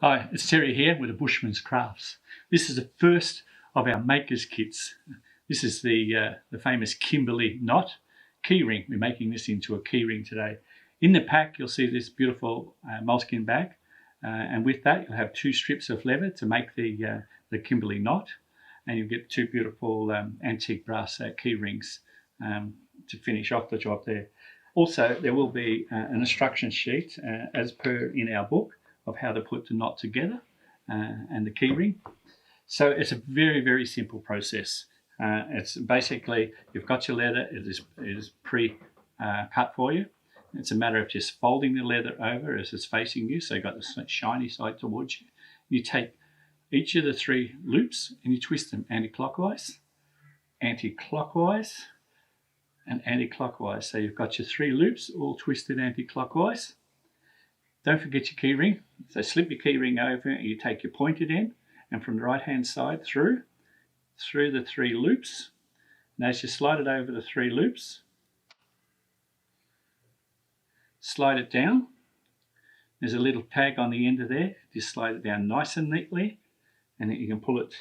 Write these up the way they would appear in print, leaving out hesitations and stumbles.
Hi, it's Terry here with the Bushman's Crafts. This is the first of our makers kits. This is the famous Kimberley knot keyring. We're making this into a keyring today. In the pack you'll see this beautiful moleskin bag, and with that you'll have 2 strips of leather to make the Kimberley knot, and you'll get 2 beautiful antique brass key rings to finish off the job there. Also there will be an instruction sheet as per in our book of how to put the knot together and the keyring. So it's a very, very simple process. It's basically, you've got your leather, it is pre-cut for you. It's a matter of just folding the leather over as it's facing you, so you've got the shiny side towards you. You take each of the 3 loops and you twist them anti-clockwise, anti-clockwise, and anti-clockwise. So you've got your 3 loops all twisted anti-clockwise. Don't forget your keyring. So slip your keyring over and you take your pointed end, and from the right hand side through the 3 loops. And as you slide it over the 3 loops, slide it down. There's a little tag on the end of there. Just slide it down nice and neatly, and then you can pull it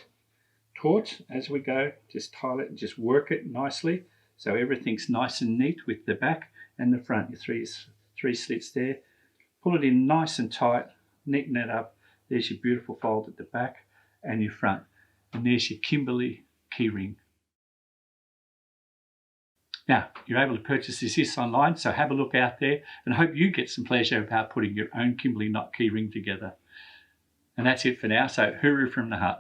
taut as we go. Just tie it and just work it nicely so everything's nice and neat with the back and the front. Your three slits there. Pull it in nice and tight, neaten it up. There's your beautiful fold at the back and your front. And there's your Kimberley keyring. Now, you're able to purchase this online, so have a look out there, and I hope you get some pleasure about putting your own Kimberley knot keyring together. And that's it for now, so hooroo from the hut.